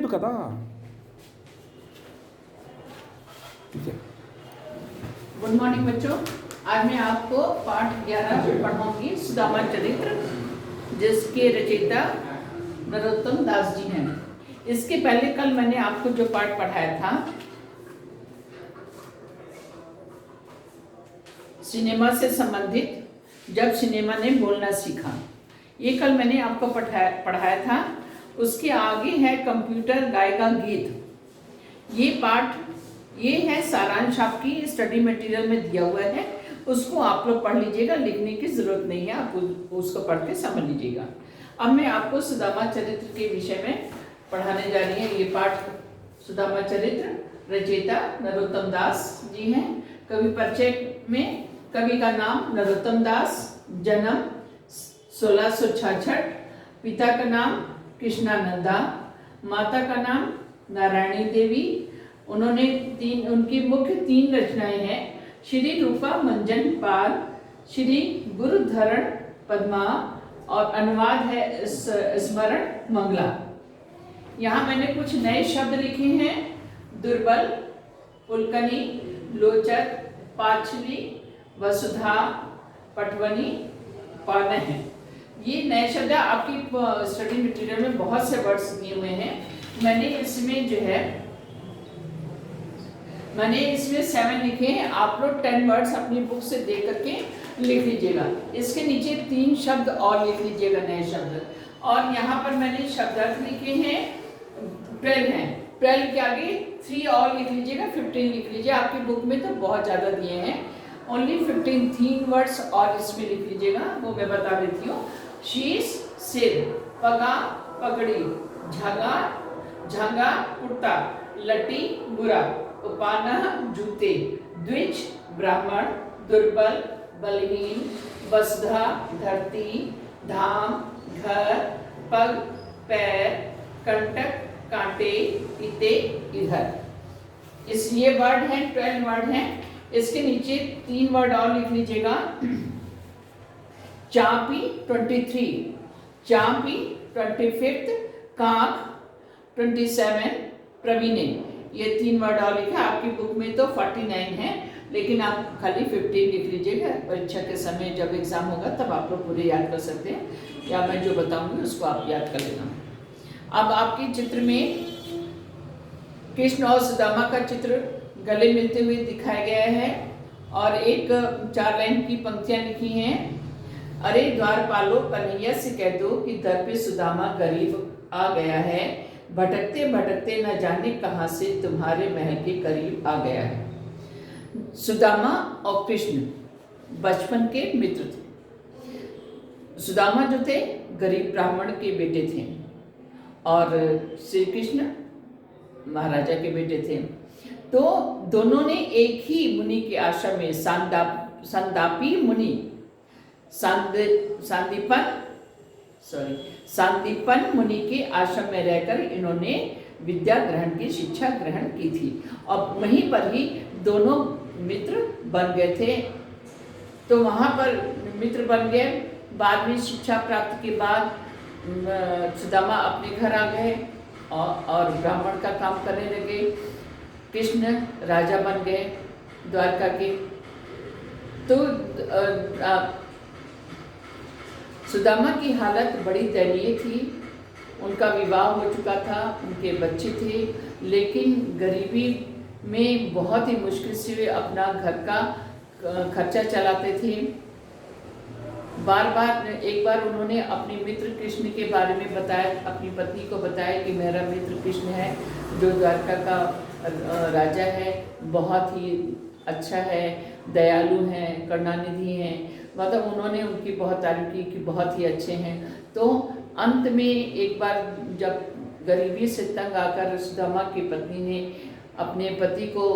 చెప్పిండు కదా. Good morning बच्चों, आज मैं आपको पाठ 11 पढ़ाऊंगी सुदामा चरित्र, जिसके रचयिता नरोत्तम दास जी हैं। इसके पहले कल मैंने आपको जो पाठ पढ़ाया था सिनेमा से संबंधित, जब सिनेमा ने बोलना सीखा, ये कल मैंने आपको पढ़ाया था। उसके आगे है कंप्यूटर गाएगा गीत। ये पाठ ये है सारांश, आपकी स्टडी मटेरियल में दिया हुआ है, उसको आप लोग पढ़ लीजिएगा, लिखने की जरूरत नहीं है, आप उसको पढ़ के समझ लीजिएगा। अब मैं आपको सुदामा चरित्र के विषय में पढ़ाने जा रही है। ये पाठ सुदामा चरित्र, रचयिता नरोत्तम दास जी हैं। कवि परिचय में कवि का नाम नरोत्तम दास, जन्म 1666, पिता का नाम कृष्णानंदा, माता का नाम नारायणी देवी। उनकी मुख्य 3 रचनाएं हैं, श्री रूपा मंजन पाल, श्री गुरुधरण पद्मा और अनुवाद है स्मरण मंगला। यहाँ मैंने कुछ नए शब्द लिखे हैं, दुर्बल, पुलकनी, लोचक, पाचली, वसुधा, पटवनी, पान है। ये नए शब्द आपकी स्टडी मटेरियल में बहुत से वर्ड्स दिए हुए हैं। मैंने इसमें 7 लिखे हैं। आप लोग 10 वर्ड्स अपनी बुक से देख करके लिख लीजिएगा। इसके नीचे 3 शब्द और लिख लीजिएगा, नए शब्द। और यहाँ पर मैंने शब्दार्थ लिखे हैं, 12 हैं। 12 के आगे 3 और लिख लीजिएगा, 15 लिख लीजिए। आपकी बुक में तो बहुत ज़्यादा दिए हैं, ओनली 15 3 वर्ड्स और इसमें लिख लीजिएगा, वो मैं बता देती हूँ। शीश सिर, पगा पगड़ी, झगा झंगा कुर्ता, लटी बुरा, उपाना जूते, द्विज ब्राह्मण, दुर्बल बलहीन, वसुधा धरती, धाम घर, पग पैर, कंटक कांटे, इते इधर। ये वर्ड हैं, 12 वर्ड हैं। इसके नीचे 3 वर्ड और लिख लीजिएगा। चापी 23, चापी 25, काक 27, प्रवीणे। ये 3 वर्ड और लिखा। आपकी बुक में तो 49 है, लेकिन आप खाली 15 लिख लीजिएगा। परीक्षा के समय जब एग्जाम होगा तब आप लोग पूरे याद कर सकते हैं, या मैं जो बताऊंगी उसको आप याद कर लेना। अब आपके चित्र में कृष्ण और सुदामा का चित्र गले मिलते हुए दिखाया गया है, और एक 4 लाइन की पंक्तियां लिखी हैं। अरे द्वारपालो कन्हैया से कह दो कि दर पे सुदामा गरीब आ गया है, भटकते भटकते न जाने कहां से तुम्हारे महल के करीब आ गया है। सुदामा और कृष्ण बचपन के मित्र थे। सुदामा जो थे गरीब ब्राह्मण के बेटे थे, और श्री कृष्ण महाराजा के बेटे थे। तो दोनों ने एक ही मुनि के आश्रम में, सांदापी मुनि, सांदीपन मुनि के आश्रम में रहकर इन्होंने विद्या ग्रहण की, शिक्षा ग्रहण की थी, और वहीं पर ही दोनों मित्र बन गए थे। तो वहाँ पर मित्र बन गए। बाद में शिक्षा प्राप्त के बाद सुदामा अपने घर आ गए और ब्राह्मण का काम करने लगे। कृष्ण राजा बन गए द्वारका के। तो सुदामा की हालत बड़ी दयनीय थी। उनका विवाह हो चुका था, उनके बच्चे थे, लेकिन गरीबी में बहुत ही मुश्किल से वे अपना घर का खर्चा चलाते थे। एक बार उन्होंने अपने मित्र कृष्ण के बारे में बताया, अपनी पत्नी को बताया कि मेरा मित्र कृष्ण है, जो द्वारका का राजा है, बहुत ही अच्छा है, दयालु हैं, करुणानिधि हैं। मतलब उन्होंने उनकी बहुत तारीफ की कि बहुत ही अच्छे हैं। तो अंत में एक बार जब गरीबी से तंग आकर सुदामा की पत्नी ने अपने पति को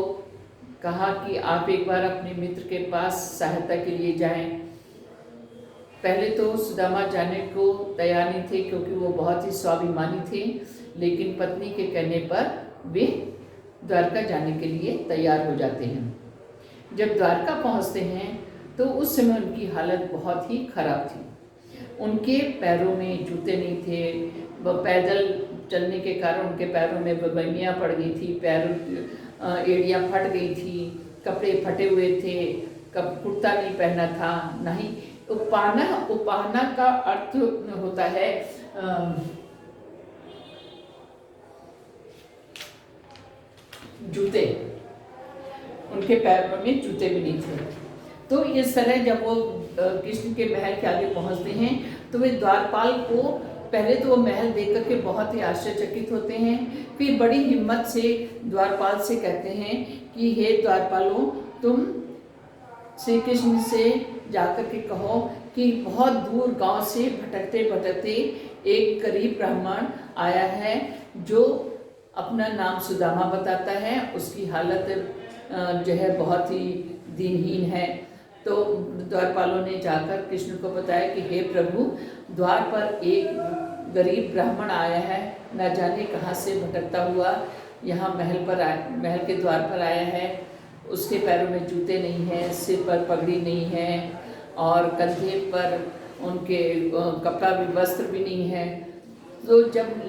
कहा कि आप एक बार अपने मित्र के पास सहायता के लिए जाएं। पहले तो सुदामा जाने को तैयार नहीं थे, क्योंकि वो बहुत ही स्वाभिमानी थे, लेकिन पत्नी के कहने पर वे द्वारका जाने के लिए तैयार हो जाते हैं। जब द्वारका पहुंचते हैं तो उस समय उनकी हालत बहुत ही खराब थी। उनके पैरों में जूते नहीं थे, वह पैदल चलने के कारण उनके पैरों में बमियाँ पड़ गई थी, एड़ियाँ फट गई थी, कपड़े फटे हुए थे, कुर्ता नहीं पहना था। नहीं, उपाहना का अर्थ होता है जूते। उनके पैरों में जूते भी नहीं थे। तो इस तरह जब वो कृष्ण के महल के आगे पहुंचते हैं तो वे द्वारपाल को, पहले तो वो महल देख करके बहुत ही आश्चर्यचकित होते हैं, फिर बड़ी हिम्मत से द्वारपाल से कहते हैं कि हे द्वारपालों, तुम श्री कृष्ण से जाकर के कहो कि बहुत दूर गांव से भटकते भटकते एक गरीब ब्राह्मण आया है जो अपना नाम सुदामा बताता है, उसकी हालत जो है बहुत ही दीनहीन है। तो द्वारपालों ने जाकर कृष्ण को बताया कि हे प्रभु, द्वार पर एक गरीब ब्राह्मण आया है, न जाने कहाँ से भटकता हुआ यहाँ महल के द्वार पर आया है। उसके पैरों में जूते नहीं हैं, सिर पर पगड़ी नहीं है और कंधे पर उनके कपड़ा भी, वस्त्र भी नहीं है। तो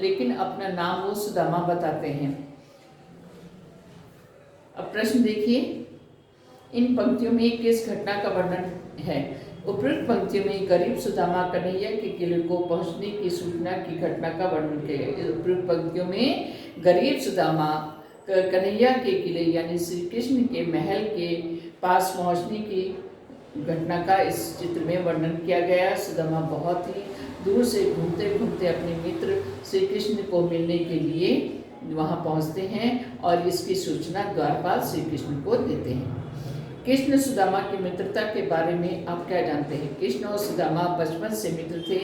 लेकिन अपना नाम वो सुदामा बताते हैं। अब प्रश्न देखिए, इन पंक्तियों में किस घटना का वर्णन है? उपरोक्त पंक्तियों में गरीब सुदामा कन्हैया के किले को पहुंचने की सूचना की घटना का वर्णन किया गया। उपरोक्त पंक्तियों में गरीब सुदामा कन्हैया के किले यानी श्री कृष्ण के महल के पास पहुंचने की घटना का इस चित्र में वर्णन किया गया। सुदामा बहुत ही दूर से घूमते घूमते अपने मित्र श्री कृष्ण को मिलने के लिए वहां पहुंचते हैं और इसकी सूचना द्वारपाल श्री कृष्ण को देते हैं। कृष्ण सुदामा की मित्रता के बारे में आप क्या जानते हैं? कृष्ण और सुदामा बचपन से मित्र थे।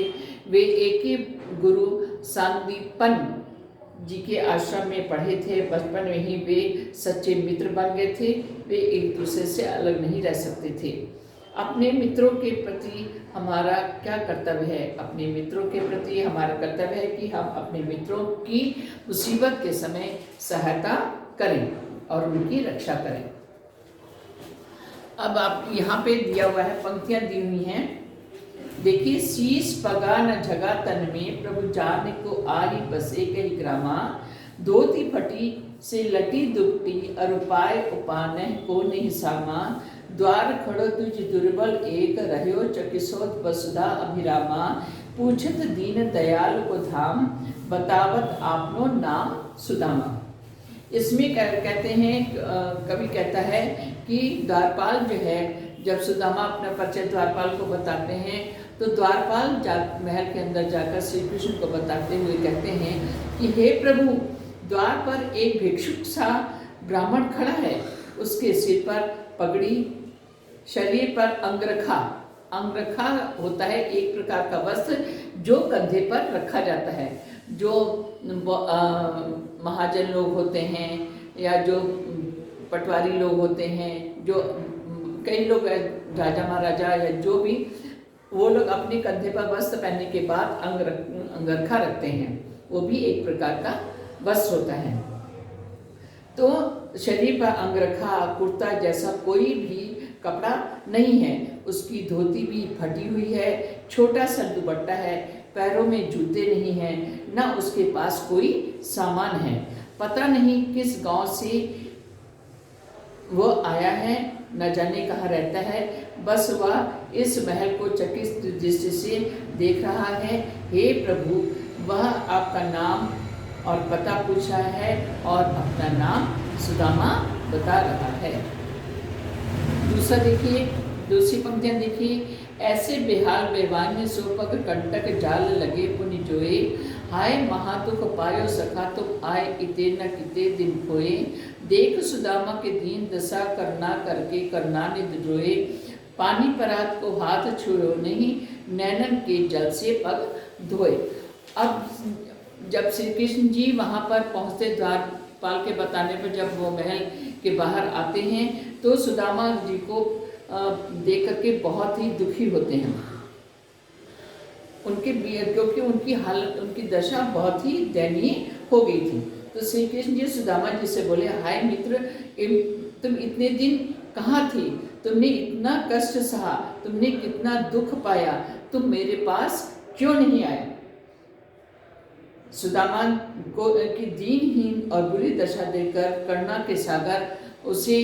वे एक ही गुरु सांदीपन जी के आश्रम में पढ़े थे। बचपन में ही वे सच्चे मित्र बन गए थे। वे एक दूसरे से अलग नहीं रह सकते थे। अपने मित्रों के प्रति हमारा क्या कर्तव्य है? अपने मित्रों के प्रति हमारा कर्तव्य है कि हम अपने मित्रों की मुसीबत के समय सहायता करें और उनकी रक्षा करें। अब आप यहाँ पे दिया हुआ है, पंक्तियाँ दी हुई हैं, देखिए। शीश पगा न झगा तन में, प्रभु जान को आरी बसे कही ग्रामा, धोती फटी से लटी दुपटी, और उपाय उपान को नहीं सामा, द्वार खड़ो तुझ दुर्बल एक, रहयो चकिसोत वसुधा अभिरामा, पूछत दीन दयाल को धाम, बतावत आपनो नाम सुदामा। इसमें कहते हैं, कवि कहता है कि द्वारपाल जो है, जब सुदामा अपना परिचय द्वारपाल को बताते हैं तो द्वारपाल महल के अंदर जाकर श्री कृष्ण को बताते हुए कहते हैं कि हे प्रभु, द्वार पर एक भिक्षुक सा ब्राह्मण खड़ा है, उसके सिर पर पगड़ी, शरीर पर अंगरखा होता है एक प्रकार का वस्त्र जो कंधे पर रखा जाता है। जो महाजन लोग होते हैं या जो पटवारी लोग होते हैं, जो कई लोग राजा महाराजा या जो भी, वो लोग अपने कंधे पर वस्त्र पहनने के बाद अंगरखा रखते हैं। वो भी एक प्रकार का वस्त्र होता है। तो शरीर पर अंगरखा, कुर्ता जैसा कोई भी कपड़ा नहीं है। उसकी धोती भी फटी हुई है, छोटा सा दुपट्टा है, पैरों में जूते नहीं हैं, न उसके पास कोई सामान है। पता नहीं किस गांव से वो आया है, न जाने कहाँ रहता है, बस वह इस महल को चकित दृष्टि से देख रहा है। हे प्रभु, वह आपका नाम और पता पूछा है और अपना नाम सुदामा बता रहा है। दूसरा देखिए, दूसरी पंक्तियां देखिए। ऐसे बेहाल बेवान्य सोपक कंटक जाल लगे पुनि जोए, हाय महादुख पायो सखा तुम आए इते न किते दिन खोए, देख सुदामा के दीन दशा करना करके करना निध जोए, पानी परात को हाथ छुड़ो नहीं, नैनन के जल से पग धोए। अब जब श्री कृष्ण जी वहाँ पर पहुँचते, द्वारपाल के बताने पर जब वो महल के बाहर आते हैं तो सुदामा जी को देख करके बहुत ही दुखी होते हैं। क्योंकि उनकी हालत, उनकी दशा बहुत ही दयनीय हो गई थी। तो श्री कृष्ण जी सुदामा जी से बोले, हाय मित्र, तुम इतने दिन कहाँ थे? तुमने इतना कष्ट सहा, तुमने कितना दुख पाया, तुम मेरे पास क्यों नहीं आए? सुदामा को की दीनहीन और बुरी दशा देखकर करुणा के सागर उसे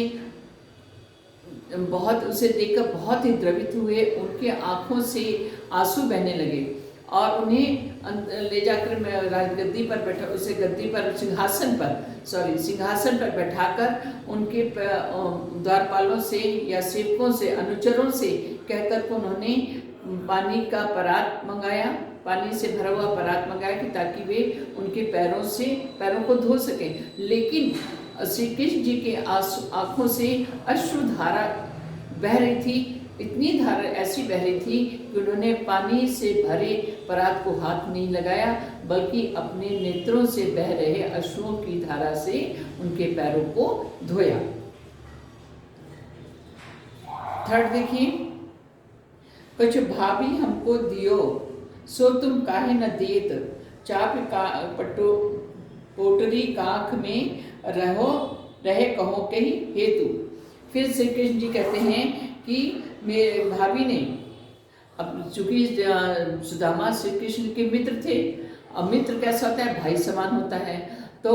देखकर बहुत ही द्रवित हुए। उनके आंखों से आंसू बहने लगे और उन्हें ले जाकर राजगद्दी पर बैठा, उसे गद्दी पर सिंहासन पर बैठाकर उनके द्वारपालों से या सेवकों से, अनुचरों से कहकर उन्होंने पानी से भरा हुआ परात मंगाया कि ताकि वे उनके पैरों को धो सकें। लेकिन श्री कृष्ण जी के आंखों से अश्रुधारा बह रही थी, इतनी धारा ऐसी बह रही थी कि उन्होंने पानी से भरे परात को हाथ नहीं लगाया, बल्कि अपने नेत्रों से बह रहे अश्रुओं की धारा से उनके पैरों को धोया। थर्ड देखिए, कुछ भाभी हमको दियो सो तुम काहे न देत, चाप पोटरी काख में रहे कहो कही हेतु। फिर श्री कृष्ण जी कहते हैं कि मेरे भाभी ने, अब चूंकि सुदामा श्री कृष्ण के मित्र थे, अब मित्र कैसा होता है, भाई समान होता है, तो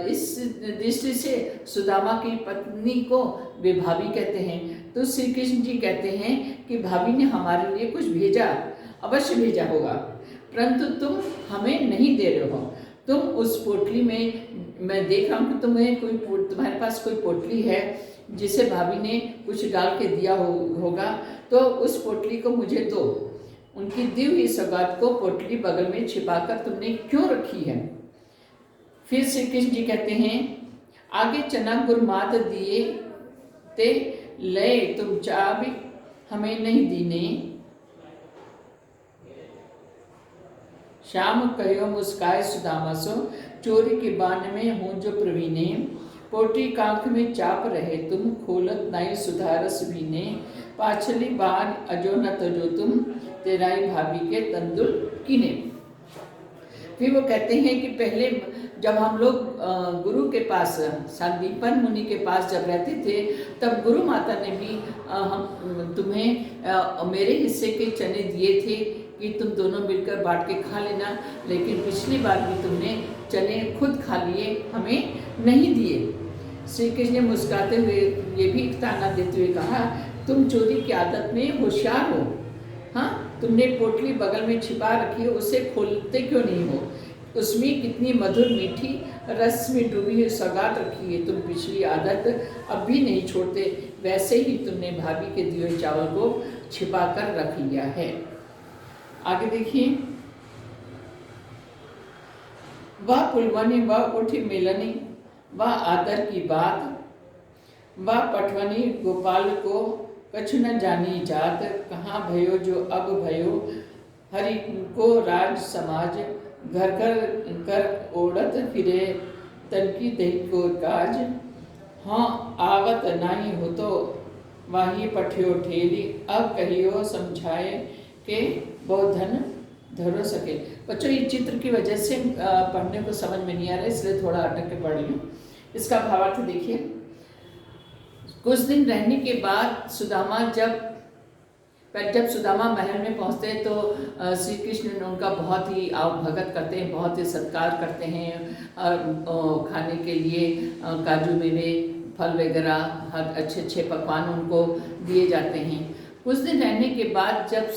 इस दृष्टि से सुदामा की पत्नी को वे भाभी कहते हैं। तो श्री कृष्ण जी कहते हैं कि भाभी ने हमारे लिए कुछ भेजा, अवश्य भेजा होगा, परंतु तुम हमें नहीं दे रहे हो। तुम उस पोटली में, मैं देख रहा हूँ कि तुम्हारे पास कोई पोटली है जिसे भाभी ने कुछ डाल के दिया होगा, तो उस पोटली को मुझे दो। उनकी दी हुई सौगात को पोटली बगल में छिपाकर तुमने क्यों रखी है। फिर श्री कृष्ण जी कहते हैं, आगे चना गुरमात दिए ते ले तुम चाबी हमें नहीं दीने, श्याम कहो मुस्काए सुदामा सो, चोरी के बान में हूँ जो प्रवीणे, पोटी कांख में चाप रहे तुम, खोलत नाई सुधारस भीने, पाछली बान अजो न तजो तुम, तेराई भाभी के तंदुल कीने। फिर वो कहते हैं कि पहले जब हम लोग गुरु के पास, सांदीपन मुनि के पास जब रहते थे, तब गुरु माता ने भी तुम्हें मेरे हिस्से के चने दिए थे कि तुम दोनों मिलकर बांट के खा लेना, लेकिन पिछली बार भी तुमने चने खुद खा लिए, हमें नहीं दिए। श्री कृष्ण ने मुस्कुराते हुए ये भी ताना देते हुए कहा, तुम चोरी की आदत में होशियार हो, हाँ, तुमने पोटली बगल में छिपा रखी है, उसे खोलते क्यों नहीं हो, उसमें कितनी मधुर मीठी रस में डूबी हुई सौगात रखी है, तुम पिछली आदत अब भी नहीं छोड़ते, वैसे ही तुमने भाभी के दिए हुए चावल को छिपा कर रख लिया है। आगे देखिए, वह पुलवानी, वह उठी मेलनी, वह आदर की बात, वह पटवनी गोपाल को कछु न जानी जात, कहाँ भयो जो अब भयो, हरि को राज समाज, घर घर कर ओढ़त फिरे, तनकी दही को काज, हाँ आवत नाही हो तो वाही पठियो ठेली, अब कहियो समझाए के बहुत धन धरो सके। बच्चों ये चित्र की वजह से पढ़ने को समझ में नहीं आ रहा है, इसलिए थोड़ा अटक के पढ़ रही हूँ। इसका भावार्थ देखिए, कुछ दिन रहने के बाद सुदामा जब सुदामा महल में पहुँचते हैं तो श्री कृष्ण ने उनका बहुत ही आवभगत करते हैं, बहुत ही सत्कार करते हैं, खाने के लिए काजू मेवे फल वगैरह हर अच्छे अच्छे पकवान उनको दिए जाते हैं। कुछ दिन रहने के बाद जब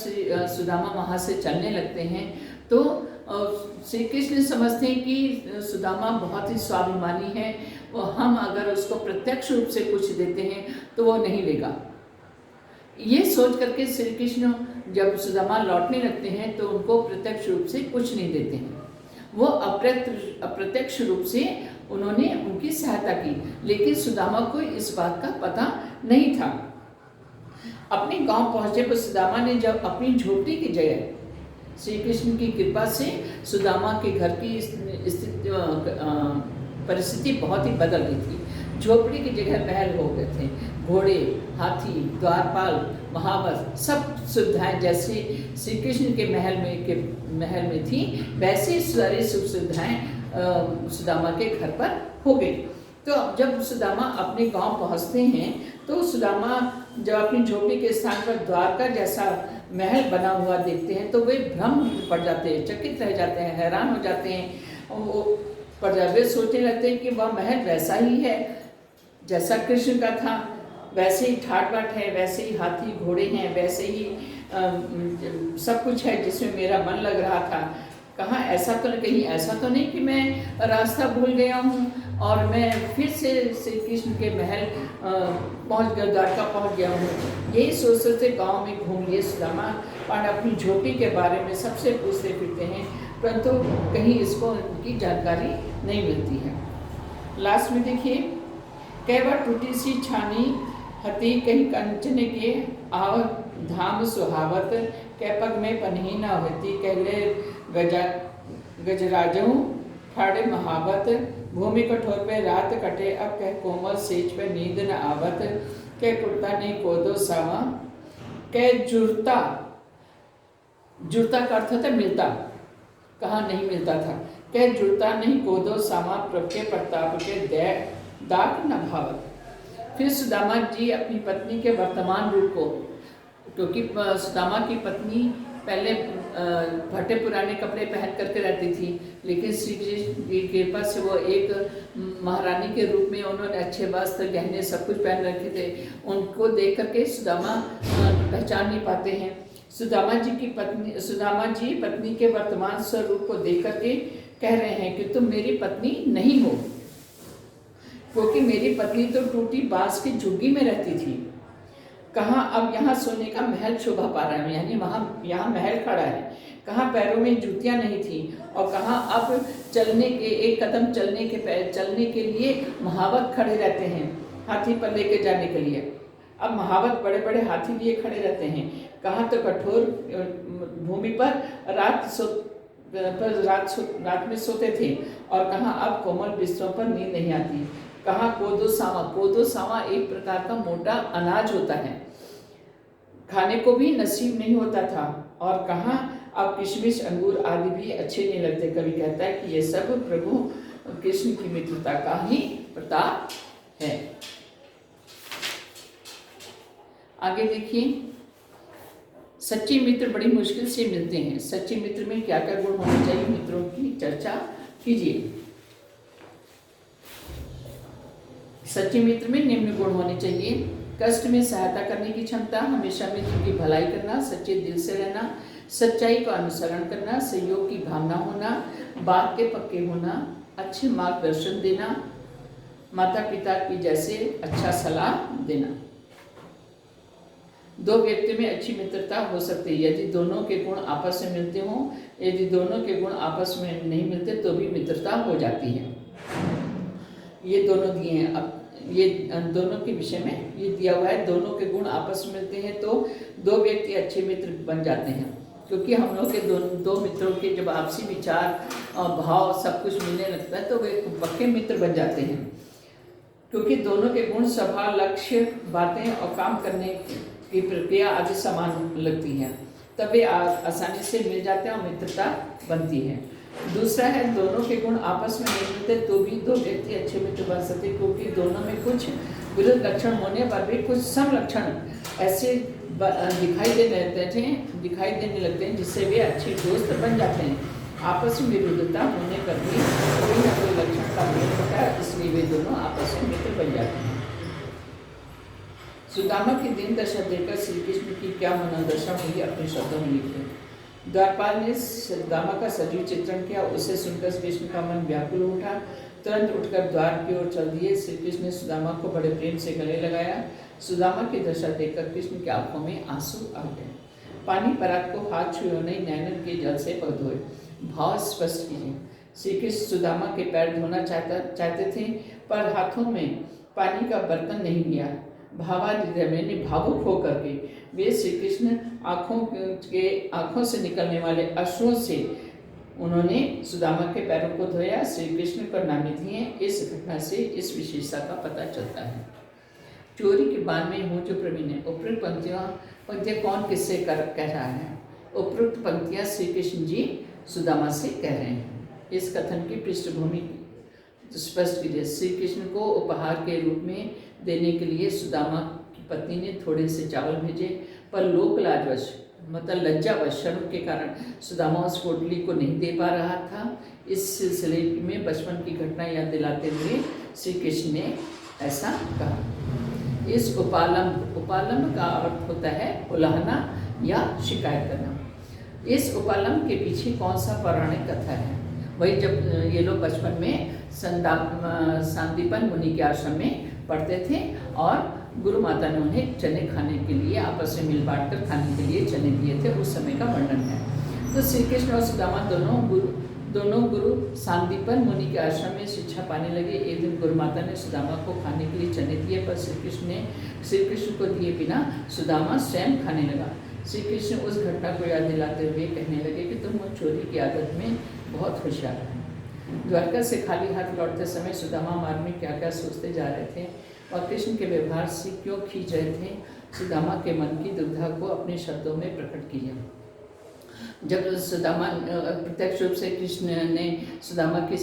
सुदामा वहाँ से चलने लगते हैं तो श्री कृष्ण समझते हैं कि सुदामा बहुत ही स्वाभिमानी है, हम अगर उसको प्रत्यक्ष रूप से कुछ देते हैं तो वो नहीं लेगा। ये सोच करके श्री कृष्ण जब सुदामा लौटने लगते हैं तो उनको प्रत्यक्ष रूप से कुछ नहीं देते हैं, वो अप्रत्यक्ष रूप से उन्होंने उनकी सहायता की, लेकिन सुदामा को इस बात का पता नहीं था। अपने गांव पहुंचे पर सुदामा ने जब अपनी झोपड़ी की जगह श्री कृष्ण की कृपा से सुदामा के घर की परिस्थिति बहुत ही बदल गई थी। झोपड़ी की जगह महल हो गए थे, घोड़े, हाथी, द्वारपाल, महावर, सब सुविधाएं जैसे श्री कृष्ण के महल में थी, वैसे सारी सुख सुविधाएं सुदामा के घर पर हो गई। तो जब सुदामा अपने गांव पहुंचते हैं तो सुदामा जब अपनी झोपड़ी के स्थान पर द्वारका जैसा महल बना हुआ देखते हैं तो वे भ्रम पड़ जाते हैं, चकित रह जाते हैं, हैरान हो जाते हैं। वो वे सोचने लगते हैं कि वह महल वैसा ही है जैसा कृष्ण का था, वैसे ही ठाट बाट है, वैसे ही हाथी घोड़े हैं, वैसे ही सब कुछ है जिसमें मेरा मन लग रहा था। कहाँ ऐसा तो कहीं ऐसा तो नहीं कि मैं रास्ता भूल गया हूँ और मैं फिर से श्री कृष्ण के महल पहुँच गया, द्वारका पहुँच गया हूँ। यही सोच सोचते गाँव में घूम लिए सुदामा पांडव अपनी झोपड़ी के बारे में सबसे पूछते फिरते हैं, परंतु कहीं इसको उनकी जानकारी नहीं मिलती है। लास्ट में देखिए, कई बार टूटी सी छानी हती कहीं कंचन के आव धाम सुहावत, कै पग में पन्ही न होती कहले गजराजों ठाड़े महावत, भूमि कठोर पे रात कटे अब कह कोमल सेज पे नींद न आवत, कह कुर्ता नहीं कोदो सावा, कह जुड़ता, जुड़ता का अर्थ होता मिलता, कहाँ नहीं मिलता था, कह जुड़ता नहीं कोदो सामा प्रभ के प्रताप के दाग न भावत। फिर सुदामा जी अपनी पत्नी के वर्तमान रूप को, क्योंकि सुदामा की पत्नी पहले फटे पुराने कपड़े पहन करके रहती थी, लेकिन श्री कृष्ण की कृपा से वो एक महारानी के रूप में उन्होंने अच्छे वस्त्र गहने सब कुछ पहन रखे थे। उनको देख करके सुदामा पहचान नहीं पाते हैं। सुदामा जी पत्नी के वर्तमान स्वरूप को देख करके कह रहे हैं कि तुम मेरी पत्नी नहीं हो, क्योंकि मेरी पत्नी तो टूटी बांस की झुग्गी में रहती थी। कहाँ अब यहाँ सोने का महल शोभा पा रहा है, यानी यहाँ महल खड़ा है। कहाँ पैरों में जूतियाँ नहीं थी और कहाँ अब चलने के एक कदम चलने के लिए महावत खड़े रहते हैं, हाथी पर लेके जाने के लिए। अब महावत बड़े बड़े हाथी लिए खड़े रहते हैं। कहाँ तो कठोर भूमि पर रात में सोते थे और कहाँ अब कोमल बिस्तरों पर नींद नहीं आती। कहाँ कोदो सावा एक प्रकार का मोटा अनाज होता है, खाने को भी नसीब नहीं होता था। और कहाँ अब किशमिश अंगूर आदि भी अच्छे नहीं लगते। कवि कहता है कि ये सब प्रभु कृष्ण की मित्रता का ही प्रताप है। आगे देखिए, सच्चे मित्र बड़ी मुश्किल से मिलते हैं। सच्चे मित्र में क्या क्या गुण होने चाहिए, मित्रों की चर्चा कीजिए। सच्चे मित्र में निम्न गुण होने चाहिए: कष्ट में सहायता करने की क्षमता, हमेशा मित्र की भलाई करना, सच्चे दिल से रहना, सच्चाई का अनुसरण करना, सहयोग की भावना होना, बात के पक्के होना, अच्छे मार्गदर्शन देना, माता पिता की जैसे अच्छा सलाह देना। दो व्यक्ति में अच्छी मित्रता हो सकती है यदि दोनों के गुण आपस में मिलते हों। यदि दोनों के गुण आपस में नहीं मिलते तो भी मित्रता हो जाती है। ये दोनों दिए हैं। अब ये दोनों के विषय में ये दिया हुआ है, दोनों के गुण आपस में मिलते हैं तो दो व्यक्ति अच्छे मित्र बन जाते हैं। क्योंकि हम लोग के दो मित्रों के जब आपसी विचार भाव सब कुछ मिलने लगता है तो वे पक्के मित्र बन जाते हैं। क्योंकि दोनों के गुण, स्वभाव, लक्ष्य, बातें और काम करने की प्रक्रिया आदि समान लगती है, तब वे आसानी से मिल जाते हैं और मित्रता बनती है। दूसरा है, दोनों के गुण आपस में नहीं मिलते तो भी दो व्यक्ति अच्छे मित्र बन सकते, क्योंकि दोनों में कुछ विरुद्ध लक्षण होने पर भी कुछ सम लक्षण ऐसे दिखाई देने लगते हैं जिससे वे अच्छे दोस्त बन जाते हैं। आपस में विरुद्धता होने पर भी कोई न कोई लक्षण का मेल होता है, इसलिए वे दोनों आपस में मित्र बन जाते हैं। सुदामा की दिन दशा देखकर श्री कृष्ण की क्या मनोदशा हुई अपने शब्दों में लिखते हैं। द्वारपाल ने सुदामा का सजीव चित्रण किया। उसे सुनकर कृष्ण का मन व्याकुल उठा। तुरंत उठकर द्वार की ओर चल दिए। श्री कृष्ण ने सुदामा को बड़े प्रेम से गले लगाया। सुदामा की दशा देखकर कृष्ण की आंखों में आंसू आ गए। पानी पराग को हाथ छुए नहीं, नैनन के जल से पग धोए। भाव स्पष्ट कीजिए। श्री कृष्ण सुदामा के पैर धोना चाहते थे, पर हाथों में पानी का बर्तन नहीं लिया। भावुक होकर के वे श्री कृष्ण आंखों से निकलने वाले अश्रुओं से उन्होंने सुदामा के पैरों को धोया। श्री कृष्ण प्रणामी दिए। इस घटना से इस विशेषता का पता चलता है। चोरी के बान में हूँ जो प्रवीण है। उपयुक्त पंक्तियाँ कौन किससे कह रहा है? उपयुक्त पंक्तियाँ श्री कृष्ण जी सुदामा से कह रहे हैं। इस कथन की पृष्ठभूमि स्पष्ट कीजिए। श्री कृष्ण को उपहार के रूप में देने के लिए सुदामा पत्नी ने थोड़े से चावल भेजे, पर लोक लाजवश मतलब लज्जावश शर्म के कारण सुदामा उस पोटली को नहीं दे पा रहा था। इस सिलसिले में बचपन की घटना याद दिलाते हुए श्री कृष्ण ने ऐसा कहा। इस उपालंब का अर्थ होता है उलाहना या शिकायत करना। इस उपालंब के पीछे कौन सा पौराणिक कथा है? वही जब ये लोग बचपन में सांदीपन मुनि के आश्रम में पढ़ते थे और गुरु माता ने उन्हें चने खाने के लिए आपस में मिल बांट कर खाने के लिए चने दिए थे, उस समय का वर्णन है। तो श्री कृष्ण और सुदामा दोनों गुरु सांदीपन मुनि के आश्रम में शिक्षा पाने लगे। एक दिन गुरु माता ने सुदामा को खाने के लिए चने दिए, पर श्री कृष्ण को दिए बिना सुदामा स्वयं खाने लगा। श्री कृष्ण उस घटना को याद दिलाते हुए कहने लगे कि तुम चोरी की आदत में बहुत होशियार हो। द्वारका से खाली हाथ लौटते समय सुदामा मार्ग में क्या क्या सोचते जा रहे थे और कृष्ण के व्यवहार से क्यों खींच रहे थे, सुदामा के मन की दुविधा को अपने शब्दों में प्रकट किया। जब सुदामा प्रत्यक्ष रूप से कृष्ण ने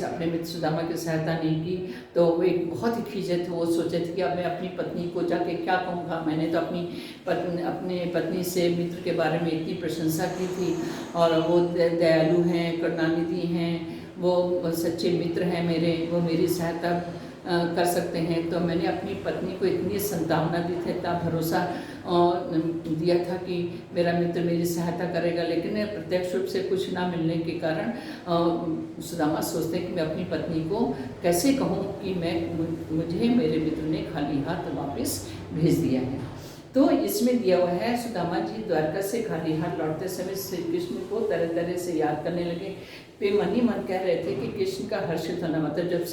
अपने मित्र सुदामा की सहायता नहीं की, तो वो एक बहुत ही खींचे थे। वो सोचे थे कि अब मैं अपनी पत्नी को जाके क्या कहूँगा, मैंने तो अपनी पत्नी से मित्र के बारे में इतनी प्रशंसा की थी और वो दयालु हैं, करुणानिधि हैं, वो सच्चे मित्र हैं मेरे, वो मेरी सहायता कर सकते हैं। तो मैंने अपनी पत्नी को इतनी संतावना दी थी, इतना भरोसा दिया था कि मेरा मित्र मेरी सहायता करेगा, लेकिन प्रत्यक्ष रूप से कुछ ना मिलने के कारण सुदामा सोचते हैं कि मैं अपनी पत्नी को कैसे कहूँ कि मुझे मेरे मित्र ने खाली हाथ वापस भेज दिया है। तो इसमें दिया हुआ है, सुदामा जी द्वारका से खाली हाथ लौटते समय श्री कृष्ण को तरह तरह से याद करने लगे। वे मन ही मन कह रहे थे कि कृष्ण का हर्षित होना, मतलब जब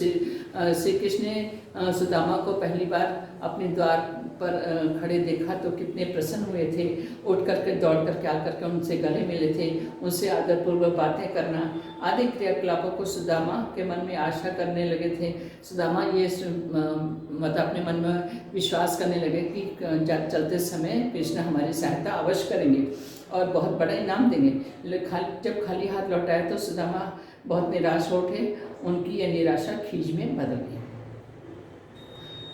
श्री कृष्ण ने सुदामा को पहली बार अपने द्वार पर खड़े देखा तो कितने प्रसन्न हुए थे। उठ करके दौड़ करके आकर के उनसे गले मिले थे, उनसे आदरपूर्वक बातें करना आदि क्रियाकलापों को सुदामा के मन में आशा करने लगे थे। सुदामा ये मतलब अपने मन में विश्वास करने लगे कि चलते समय कृष्ण हमारी सहायता अवश्य करेंगे और बहुत बड़ा इनाम देंगे। जब खाली हाथ लौटाया तो सुदामा बहुत निराश हो उठे। उनकी यह निराशा खींच में बदल गई।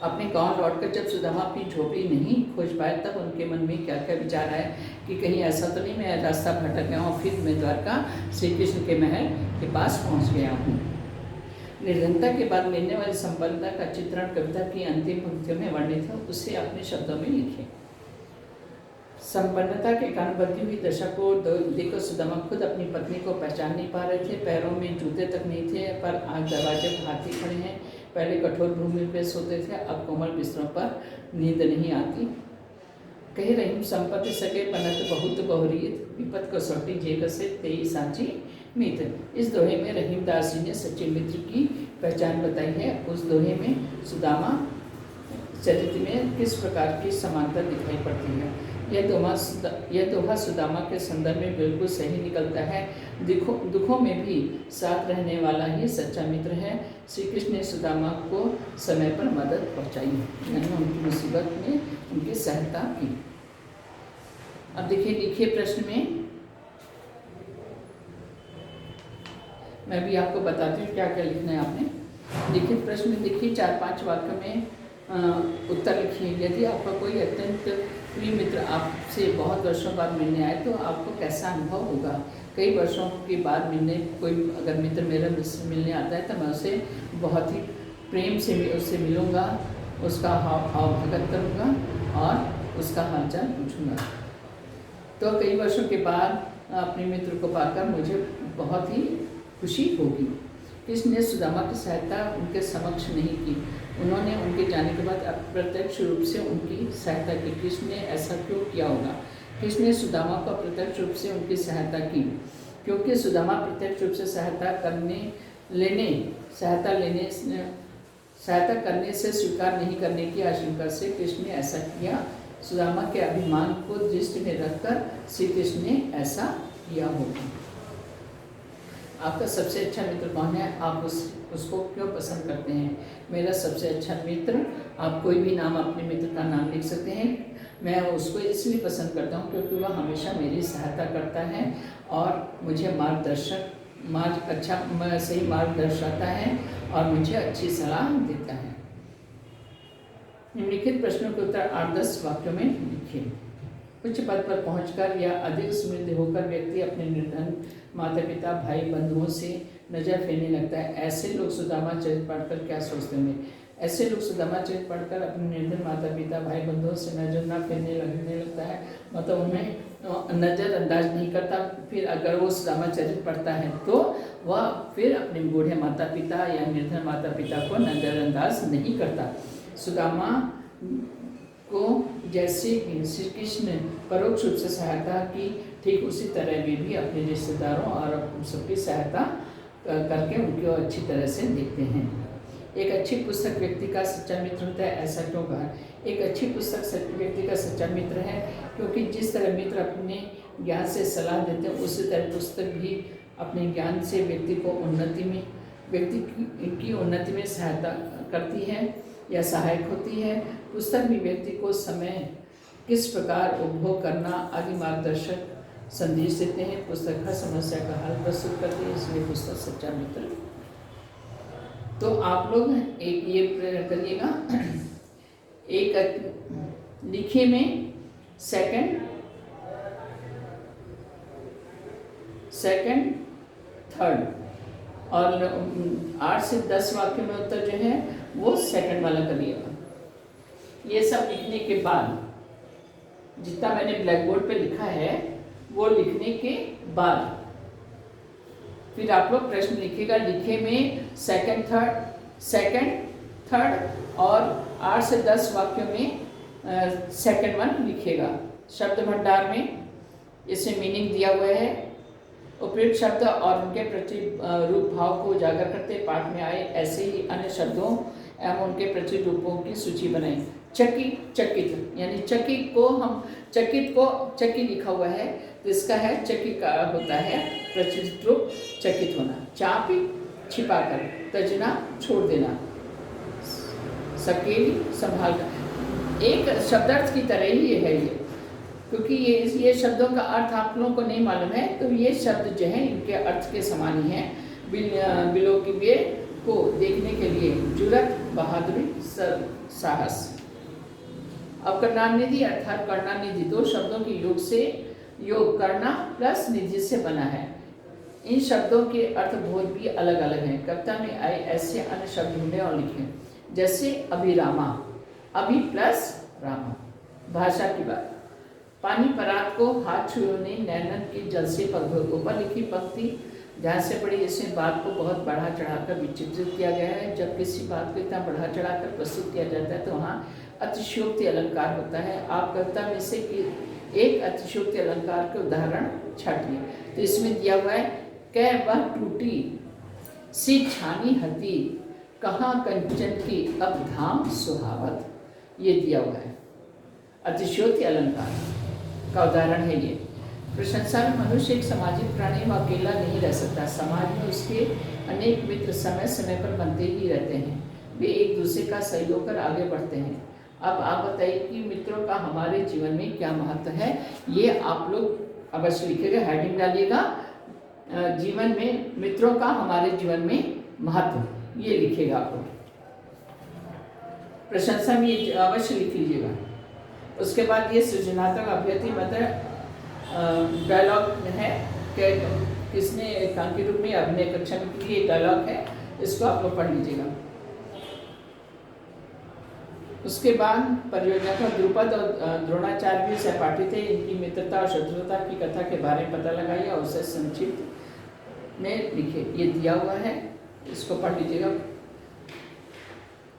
अपने गांव लौटकर जब सुदामा अपनी झोपड़ी नहीं खोज पाए, तब उनके मन में क्या क्या विचार आए कि कहीं ऐसा तो नहीं मैं रास्ता भटक गया हूँ, फिर मैं द्वारका श्री कृष्ण के महल के पास पहुँच गया हूँ। निर्धनता के बाद मिलने वाली संपन्नता का चित्रण कविता की अंतिम पंक्तियों में वर्णित है, उसे अपने शब्दों में लिखें। संपन्नता के कारण बढ़ती हुई दशा को देखकर सुदामा खुद अपनी पत्नी को पहचान नहीं पा रहे थे। पैरों में जूते तक नहीं थे, पर आज दरवाजे पर हाथी खड़े हैं। पहले कठोर भूमि पर सोते थे, अब कोमल बिस्तरों पर नींद नहीं आती। कहे रहीम संपत्ति सके बनत बहुत बहुरीत, विपत कसौटी जेग से तेई सांची मित्र। इस दोहे में रहीमदास जी ने सच्चे मित्र की पहचान बताई है। उस दोहे में सुदामा चरित्र में किस प्रकार की समानता दिखाई पड़ती है, यह दोहा सुदामा के संदर्भ में बिल्कुल सही निकलता है। दुखों में भी साथ रहने वाला ही सच्चा मित्र है। श्री कृष्ण ने सुदामा को समय पर मदद पहुंचाई, यानी उनकी मुसीबत में उनकी सहायता की। अब देखिए, लिखिए प्रश्न में मैं भी आपको बताती हूँ क्या क्या लिखना है आपने। लिखित प्रश्न में देखिए 4-5 वाक्य में उत्तर लिखिए। यदि आपका कोई अत्यंत प्रिय मित्र आपसे बहुत वर्षों बाद मिलने आए तो आपको कैसा अनुभव होगा। कई वर्षों के बाद कोई अगर मित्र मेरा मिलने आता है तो मैं उसे बहुत ही प्रेम से उससे मिलूँगा, उसका हाव भगत करूँगा और उसका हालचाल पूछूँगा। तो कई वर्षों के बाद अपने मित्र को पाकर मुझे बहुत ही खुशी होगी। कृष्ण ने सुदामा की सहायता उनके समक्ष नहीं की, उन्होंने उनके जाने के बाद अप्रत्यक्ष रूप से उनकी सहायता की। कृष्ण ने ऐसा क्यों किया होगा? कृष्ण ने सुदामा को अप्रत्यक्ष रूप से उनकी सहायता की क्योंकि सुदामा प्रत्यक्ष रूप से सहायता करने से स्वीकार नहीं करने की आशंका से कृष्ण ने ऐसा किया। सुदामा के अभिमान को दृष्टि में रखकर श्री कृष्ण ने ऐसा किया होगा। आपका सबसे अच्छा मित्र कौन है? आप उसको क्यों पसंद करते हैं? मेरा सबसे अच्छा मित्र, आप कोई भी नाम अपने मित्र का नाम लिख सकते हैं। मैं उसको इसलिए पसंद करता हूँ क्योंकि वह हमेशा मेरी सहायता करता है और मुझे सही मार्ग दर्शाता है और मुझे अच्छी सलाह देता है। निम्नलिखित प्रश्नों के उत्तर 8-10 वाक्यों में लिखिए। उच्च पद पर पहुंचकर या अधिक समृद्ध होकर व्यक्ति अपने निर्धन माता पिता भाई बंधुओं से नजर फेरने लगता है। ऐसे लोग सुदामा चरित्र पढ़कर क्या सोचते होंगे? ऐसे लोग सुदामा चरित्र पढ़कर अपने निर्धन माता पिता भाई बंधुओं से नजर ना फेरने लगता है, मतलब उन्हें नज़रअंदाज नहीं करता। फिर अगर वो सुदामा चरित्र पढ़ता है तो वह फिर अपने बूढ़े माता पिता या निर्धन माता पिता को नज़रअंदाज नहीं करता। सुदामा को जैसे श्री कृष्ण ने परोक्ष रूप से सहायता की, ठीक उसी तरह वे भी अपने रिश्तेदारों और सबकी सहायता करके उनको अच्छी तरह से देखते हैं। एक अच्छी पुस्तक व्यक्ति का सच्चा मित्र होता है, ऐसा क्यों कहा? एक अच्छी पुस्तक व्यक्ति का सच्चा मित्र है क्योंकि जिस तरह मित्र अपने ज्ञान से सलाह देते हैं, उसी तरह पुस्तक भी अपने ज्ञान से व्यक्ति की उन्नति में सहायता करती है या सहायक होती है। पुस्तक भी व्यक्ति को समय किस प्रकार उपभोग करना आदि मार्गदर्शक संदेश देते हैं। पुस्तक हर समस्या का हल प्रस्तुत करती है, इसलिए पुस्तक सच्चा मित्र। तो आप लोग एक ये प्रयोग करिएगा, एक लिखिए में सेकंड, थर्ड और 8 से 10 वाक्य में उत्तर जो है वो सेकंड वाला करिएगा। ये सब लिखने के बाद जितना मैंने ब्लैक बोर्ड पे लिखा है वो लिखने के बाद फिर आप लोग प्रश्न लिखिएगा। लिखे में सेकंड, थर्ड और 8 से 10 वाक्यों में सेकंड वन लिखिएगा। शब्द भंडार में इसमें मीनिंग दिया हुआ है। उपयुक्त शब्द और उनके प्रति रूप भाव को उजागर करते पाठ में आए, ऐसे ही अन्य शब्दों एवं उनके प्रति रूपों की सूची बनाई। चकित यानी चकित को चकी लिखा हुआ है तो इसका है चकी का होता है प्रचलित रूप चकित होना। चापी छिपाकर, तजना छोड़ देना, सकेली संभाल कर। एक शब्दार्थ की तरह ही है ये, क्योंकि ये शब्दों का अर्थ आप लोगों को नहीं मालूम है तो ये शब्द जो है इनके अर्थ के समान ही हैं। बिलो की वे को देखने के लिए जुरत, बहादुरी, साहस। अब करुणानिधि अर्थात करुणानिधि दो शब्दों की योग करना प्लस निधि से बना है। इन शब्दों के अर्थ बहुत भी अलग अलग हैं। कविता में आए ऐसे अन्य शब्द ढूंढे और लिखें, जैसे अभिरामा, अभि प्लस रामा। भाषा की बात, पानी परात को हाथ छुए नैनन की जल से पग। ऊपर लिखी पंक्ति ध्यान से पढ़ी, इसमें बात को बहुत बढ़ा चढ़ाकर विचित्रित किया गया है। जब किसी बात को इतना बढ़ा चढ़ाकर प्रस्तुत किया जाता है तो वहाँ अतिशयोक्ति अलंकार होता है। आप कविता में से एक अतिशयोक्ति अलंकार के उदाहरण छाटिए। तो इसमें दिया हुआ है, कह वह टूटी सी छानी हती, कहाँ कंचन की अब धाम सुहावत। ये दिया हुआ है, अतिशयोक्ति अलंकार का उदाहरण है ये। प्रशंसा में मनुष्य एक सामाजिक प्राणी में अकेला नहीं रह सकता। समाज में उसके अनेक मित्र समय समय पर बनते ही रहते हैं, वे एक दूसरे का सहयोग कर आगे बढ़ते हैं। अब आप बताइए कि मित्रों का हमारे जीवन में क्या महत्व है, ये आप लोग अवश्य लिखिएगा, हेडिंग डालिएगा, जीवन में मित्रों का हमारे जीवन में महत्व, ये लिखिएगा आप लोग। प्रशंसा में ये अवश्य लिख लीजिएगा। उसके बाद ये सृजनात्मक अभ्यर्थी मतलब डायलॉग है कि किसने एकांकी रूप में अभिनय कक्षा में के लिए डायलॉग है, इसको आप लोग पढ़ लीजिएगा। उसके बाद परियोजना का द्रुपद और द्रोणाचार्य भी सहपाठी थे। इनकी मित्रता और शत्रुता की कथा के बारे में पता लगाइए और उसे संक्षिप्त में लिखिए। ये दिया हुआ है, इसको पढ़ लीजिएगा।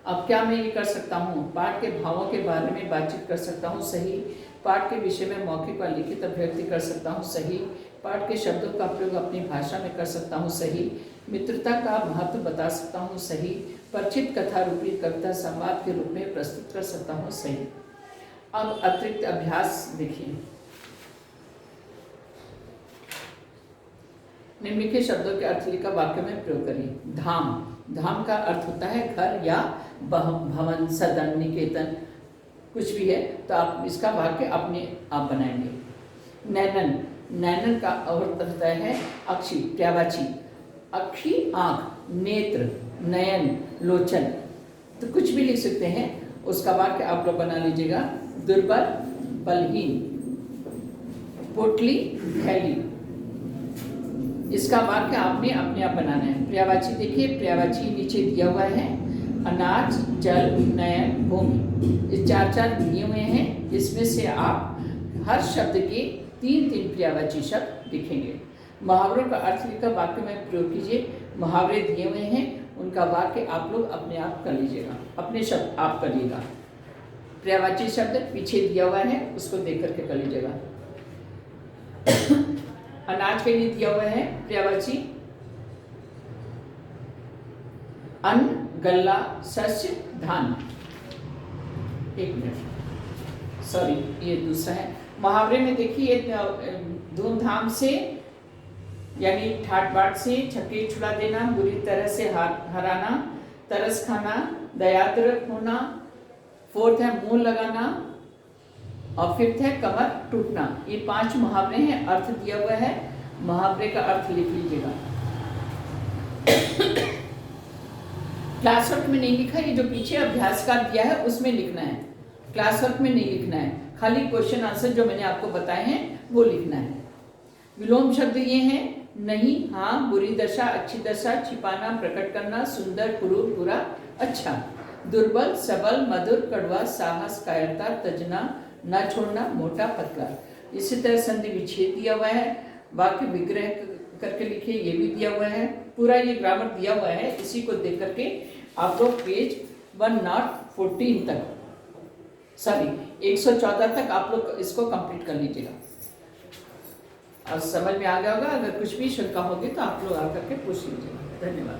अब क्या मैं ये कर सकता हूँ? पाठ के भावों के बारे में बातचीत कर सकता हूँ, सही। पाठ के विषय में मौखिक व लिखित अभिव्यक्ति कर सकता हूँ, सही। पाठ के शब्दों का प्रयोग अपनी भाषा में कर सकता हूँ, सही। मित्रता का महत्व बता सकता हूँ, सही। परिचित कथा रूपी कविता संवाद के रूप में प्रस्तुत कर सकता हूँ, सही। अब अतिरिक्त अभ्यास देखिए। निम्नलिखित शब्दों के अर्थ लिखा वाक्य में प्रयोग करिए। धाम का अर्थ होता है घर या भवन, सदन, निकेतन, कुछ भी है तो आप इसका वाक्य अपने आप बनाएंगे। नैनन का अर्थ होता है अक्षी, प्यावाची, अक्षी आँख, नेत्र, नयन, लोचन, तो कुछ भी लिख सकते हैं। उसका वाक्य आप लोग बना लीजिएगा। दुर्बल, बलहीन, पोटली, थैली। इसका वाक्य आपने अपने आप बनाना है। पर्यायवाची देखिए, पर्यायवाची नीचे दिया हुआ है, अनाज, जल, नयन, भूमि। ये 4 दिए हुए हैं। इसमें से आप हर शब्द के 3 पर्यायवाची शब्द लिखेंगे। मुहावरों का अर्थ लिखकर वाक्य में प्रयोग कीजिए। मुहावरे दिए हुए हैं, उनका वाक्य आप लोग अपने आप कर लीजिएगा, अपने शब्द आप करिएगा। पर्यायवाची शब्द पीछे दिया हुआ है, उसको देख करके कर लीजिएगा। अनाज के लिए दिया हुआ है पर्यायवाची अन्न, गल्ला, शस्य, धान। 1 मिनट, सॉरी, ये दूसरा है। मुहावरे में देखिए, धूमधाम से यानी ठाट बाट से, छक्के छुड़ा देना, बुरी तरह से हराना, तरस खाना, दयाद्र होना। 4th है मुंह लगाना, और 5th है कमर टूटना। ये 5 मुहावरे हैं, अर्थ दिया हुआ है। मुहावरे का अर्थ लिख लीजिएगा। क्लास वर्क में नहीं लिखा, ये जो पीछे अभ्यास का दिया है उसमें लिखना है, क्लास वर्क में नहीं लिखना है। खाली क्वेश्चन आंसर जो मैंने आपको बताए हैं वो लिखना है। विलोम शब्द ये हैं, नहीं, हाँ, बुरी दशा, अच्छी दशा, छिपाना, प्रकट करना, सुंदर, क्रूर, बुरा, अच्छा। दुर्बल, सबल, मधुर, कड़वा, साहस, कायरता, तजना, न छोड़ना, मोटा, पतला। इसी तरह संधि विच्छेद दिया हुआ है। वाक्य विग्रह करके लिखिए, ये भी दिया हुआ है। पूरा ये ग्रामर दिया हुआ है। इसी को देख करके आप लोग पेज 114 तक, सॉरी 114 तक आप लोग इसको कंप्लीट कर लीजिएगा। और समझ में आ गया होगा। अगर कुछ भी शंका होगी तो आप लोग आकर के पूछ लीजिएगा। धन्यवाद।